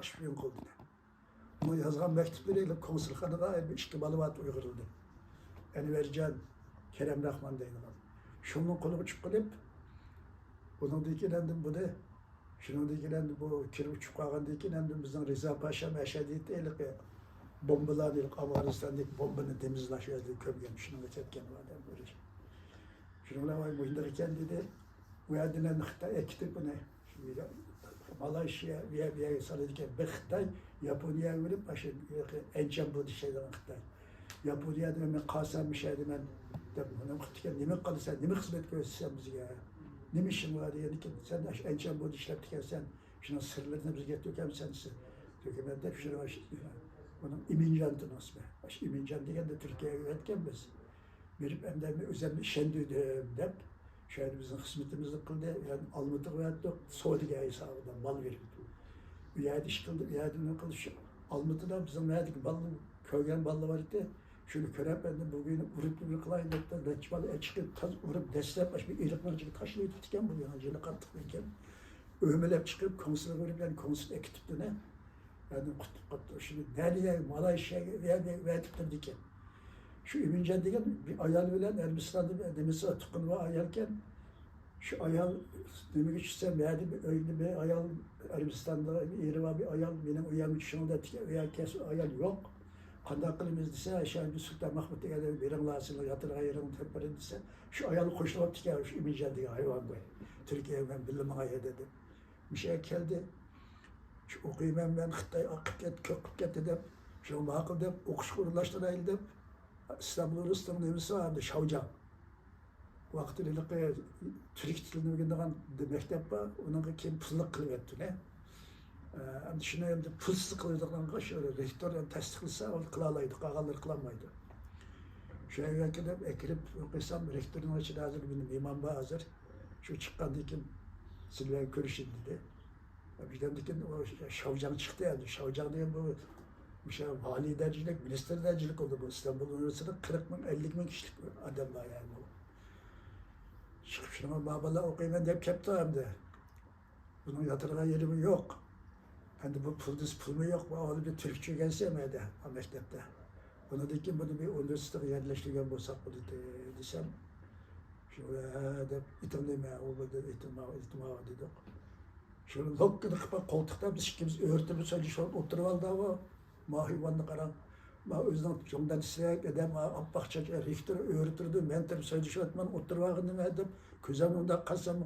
Şpiyon qildi. Bunu yazgan mektupleriyle konsulxanaga ishki malumat uyg'urildi. Envercan Kerem Rahman deydigan. Şunun kolu çıkıp qilib, bundan keyin endi buni shundan keyin endi bu kirib uchib qolgandan keyin endi bizning Rizo Pasha Mashhadiyda eliqi bombalarni Afg'onistondagi bombani temizlash yo'lida ko'pgan shunga ketgan odam bo'lish. Shunga voy bu indir ekan dedi. Bu yerdan Xitoy ikkita buni Malaysia ve sadece Xitoy Yaponiya verip başa encam bu şeyden Xitoy. Yaponiyada men qasammış edim men deb buni Xitoyga nima qilsan, nima xizmat ko'rsatsan bizga? Nima ishing bor dedi ki sen encam bu ishlab tikansan, shuni sirlarini bizga to'kamsan. To'kaman deb shuni bunun İmincan'dı nasıl be? Baş İmincan degende Türkiye'ye yönetken biz. Berip emden özellikle işendirdim dep. Şöyle bizim hizmetimizi kıldı, yani almadık ve hatta Suudi'ye hesabından mal verip. Üyadi iş kıldı, üyadinin kılışı. Almadı da bizim üyadik ballı, köygen ballı var idi. Şöyle körep ben de bugün vurup kılayın da reçmalı çıkıp vurup destek baş bir iliklerce taşlıydı diken bu yana jeli kattık iken. Ömelep çıkıp konsul vurup yani konsul ekipti ne? Yani kutup şimdi nereye Malaysia'ya verdik diken. Şu İmincan degen bir ayal bilen Ermenistan'da demesi tıkın ve ayalken şu ayal demek içsem yani bir öyle bir ayal Ermenistan'da bir yeri var bir ayal benim uyanmış şunda veya kes ayal yok. Kandak kılımız dese aşağı bir Sultan Mahmut degen bir lasını yatır ayırın teperin dese şu ayalı koşulup diker şu İmincan degen hayvan boy. Türkiye'ye ben bilim ayı dedim. Bir şey geldi. Şu okuyayım ben Xitay akıp get dedim. Şu makul dedim okuş kurulaştırayım dedim. İstanbul'un nemisi vardı, Şavcan. Vaktiyle Türk dilini öğrenilen mektep var, onun kim pulsuzluk kılıverdi ne? Şimdi hem de pulsuzluk kılıverdiğinden şöyle rektör tasdiklasa, onu kılalaydı, kağaları kılamaydı. Şöyle ekilip okuysam, rektörün için hazır benim imam var hazır. Şu çıkkandı kim Silva'ya görüşün dedi. Bizden dikin o Şavcan çıktı yani, Şavcan diye bu şey vali dercilik, minister dercilik oldu bu İstanbul Üniversitesi'nde 40 bin, 50 bin kişilik adamlar yani bu. Çıkıp şuna babalar okuyayım hep kepti hem de. Bunun yatırılan yeri yok. Hem de bu pul mu yok, bu oğlu bir Türkçe gelse miydi o mektepte. Bunu dikin bunu bir üniversiteye yerleştirgen bulsak bunu desem. Şöyle de itimleme, o da itima dedik. Şöyle lokkını kıpa koltukta biz ikimiz öğretimiz önce oturup aldı ama mahiyvanını karan, özden çoğundan isteyerek edem, Abbaqçak rektörü öğretirdi, men tabi söyleşi öğretmen oturvağını edip, közem onda kalsam,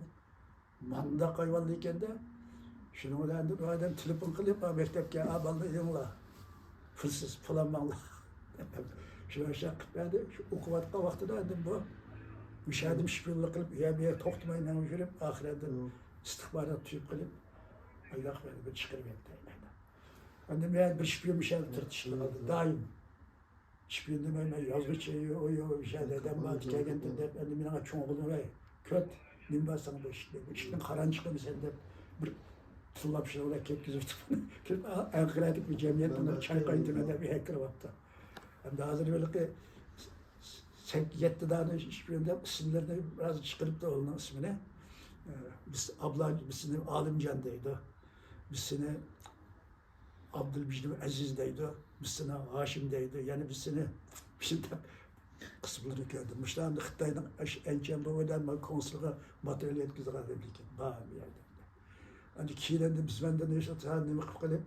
manda kayvallı iken de, şunu da bu adam telefon kılıp, mektepke, aballı edimla, pulsuz, pulanmalı. Şunu aşağı kıpmadı, şu okuvatka vaxtı da edim bu, müşahedim şipirli kılıp, bir yer toktumayla yürüp, ahirede istihbarat tüyüp kılıp, Allah beni çıkırıp ettim. Ben de bir şpiyon bir şey tartışıldı daim. Şpiyon demeyle yazgıç o bir şey dedem var dikegen de ben de bana çoğ oldu ve köt nimbasan bu işte. İşin karanlıkta sen de bir tullap şey olarak ketkizirdik. Ankaratik bir cemiyet bunlar çay kaynatmada bir hacker vardı. Hem de hazır böyle ki 7 tane şpiyon da isimlerini biraz çıkarıp da onun ismini. Biz abla bizini Alimcan'daydı. Bizini Abdülmecid Aziz'deydi, bir sene Haşim'deydi, yani bir sene şimdi kısımları gördüm. Müştahımda Xitay'dan encem bu ödenme konsulga materyal yetkizdiği memleket, bağır bir yerde. Hani kiilendi biz benden yaşatı halini kılıp,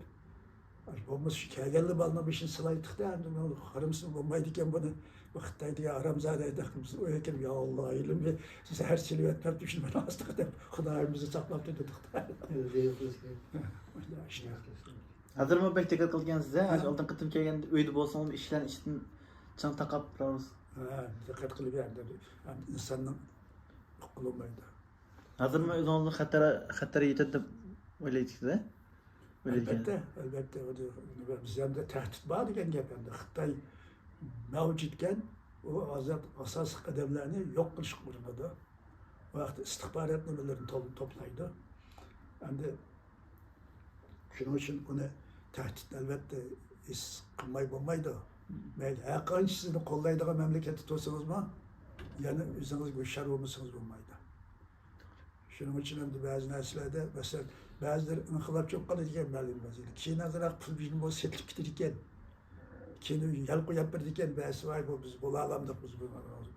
bombası şikayetle balına bir şey sılaydık da, hani harımsın bombaydıken bunu, Xitay diye Aramzade'ydi, o yekim ya Allah ilim, size her silüetler düşünmeni astık da, Xudayımızı saklap dedik da. İşte. Hazır mı pek dikkat kılgansiz ha? Oldin qıtım kelgende uyda bolsam işlen iştin çan taqap turamiz. Ha, dikkat qilib berdi. İnsanın qulunmaydi. Hazır mı o'zingizning xatara yetadi deb o'ylaysiz-da? Albatta. Bizda de tahdid bor degan gap endi. Xitoy mavjudkan u asosiy qadamlarni yo'q qilish urinadi. Bu vaqtda istihborot nimalarini to'playdi. Endi shuning uchun buni tahdid albatta his qilmay bo'lmaydi. Mayli, har qanchisini qo'llaydigan mamlakatda tursangizmi, yana o'zingiz go'shar bo'lmasangiz bo'lmaydi. Shuning uchun endi ba'zi narsalarda, masalan, Bazıları inqilab çok qaladi ekan ma'lum bazıları. Keyin azroq pul bizning bo'lsa setilib ketar ekan. Keyin yal qo'yib berdi ekan, ba'zi voy bu biz bo'la olamiz biz bu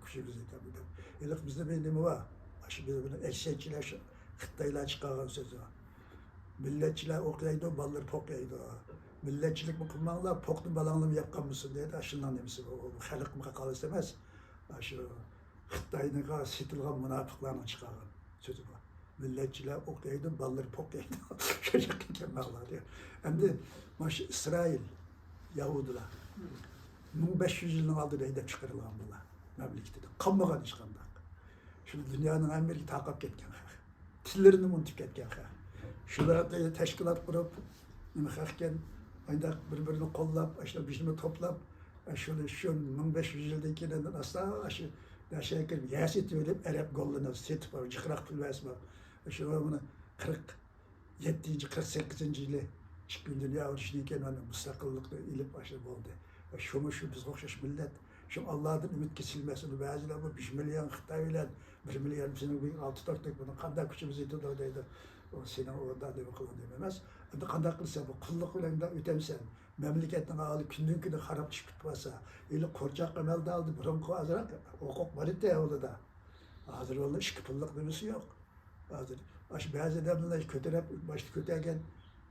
kuchimiz yetadi deb. Endi bizda nima bor? Shu buni eşekçiler şu Xitoylar chiqargan so'zi. Millatchilar o'qiydi, bolalar po'qiydi. Millatchilik qilmanglar, po'qni balanglarni yapqanmisiz deydi. Shundan demisi bu xalqqa qolsa emas. Shu Xitoyga setilgan munofiqlarni chiqargan so'zi bor. Millatchilar o'qiydi, bolalar po'qiydi. Shu yoqqa kelmanglar diyor. Endi mana shu İsrail Yahudilar 1500 yılın aldı haydab chiqarilgan bular mamlakatda. Qolmagan hech qanday. Şu dünyanın en bir takip ketken tillerini unutip ketken şularda teşkilat kurup nima qilgan ayda bir-birini qo'llab işte bizni to'plab şunu 1500 yildan keyin asla shu nashaker yasit öylep Arap gollarını setip var jiqraq pul vasma şu bunu 47. 48. yılı çıkın dünya urushdan keyin mana mustaqillikni ilib başa bo'ldi. Şu biz o'xshash millat şu Allah'tan ümit kesilmesin. Bazıları bu 5 milyon Xitoy bilan 1 milyon bizning bu 6 tortdek bunu qanday kuchimiz yetadi deydi. O seni orada deb qilgan emas. Endi qanday qilsa bu qulluq bilan da o'tamsan. Mamlakatning ahli kundan kuni xarob tushib ketsa, eli qo'rchoq amalda oldi, burunqi azroq huquq bor edi o'lida. Hozir o'lda ishki pulliq nimasi yo'q. Hozir shu ba'zi odamlar ko'tarib, boshni ko'targan,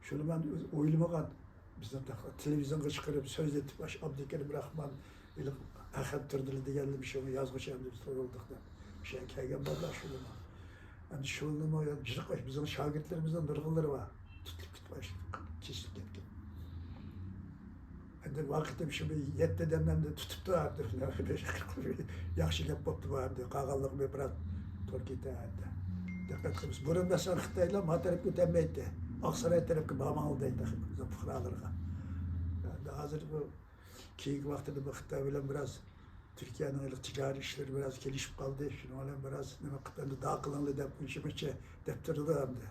shuni men o'ylamagan. Bizning televizyonga chiqarib so'z etib, Abdukarim Rahmon Ahad Turdili deganlar bir şey yazmış hem de biz olduk da. Bir şey kelgen bazılar şunu. Yani şunu mu ya cırık bizim şagirdlerimizden nurgulları var. Tutup gitmiş, çeşitli gitken. Hem de vakitte bir şey yette demden de tutup da vardır. Yaxşı gap boptu vardı. Qağanlık bir biraz Türkiye'de vardı. Dikkat kılmış. Burun da sen Xitayla ma tarafı ötemeydi. Aksaray tarafı bağmanıldaydı. Bizim fıkralarına. Yani hazır bu keyingi vaxtida bu Xitoy bilan biraz Türkiye'nin ticari işleri biraz gelişip kaldı. Şunu olan biraz nima qildi, daha qilinglar deb ishimicha deb turdi hamda.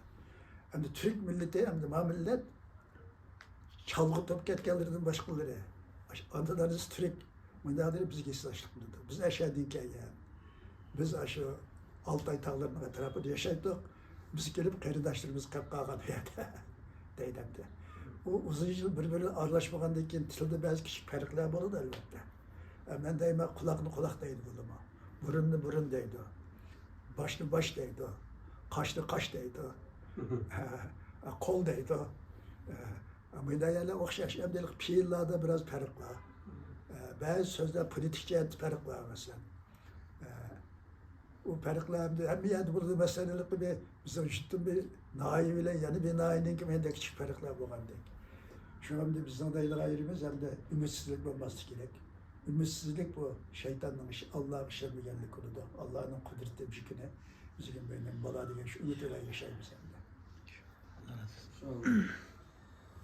Endi Türk milleti hamda ma millat chalg'itib ketganlardan boshqalari. Andalarimiz Türk bundadir bizga eslashlik qildi. Biz ashadin kelgan. Biz shu Altay tog'larining atrofida yashaydik. Biz kelib qarindoshlarimiz qilib qolgan yerda deydi. O uzun yıl birbirine arlaşmagandan keyin tilde bazı küçük farklar bo'ladi albatta. Men deyman quloqni quloq deydi bo'limi. Burunni burun deydi. Boshni bosh deydi. Qoshni qosh deydi. Qo'l deydi. Bunda yana o'xshash emdilik fe'llarda biraz farq var. Bazı sözler politik jihatda farq var mesela. O farqlarni hamma yerda bo'ladi masalalar bir bizim shundan bir nayi bilan yana bir nayinin ki mende küçük farqlar bo'lgandek. Şu anda bizden de ayrımız hem de ümitsizlik olması gerek. Ümitsizlik bu şeytanın işi, Allah'ın işlemeygenlik konuda. Allah'ın kudreti bir şekilde bizim benim bala diye şu ümit ile yaşayımız hem de. Allah razı olsun.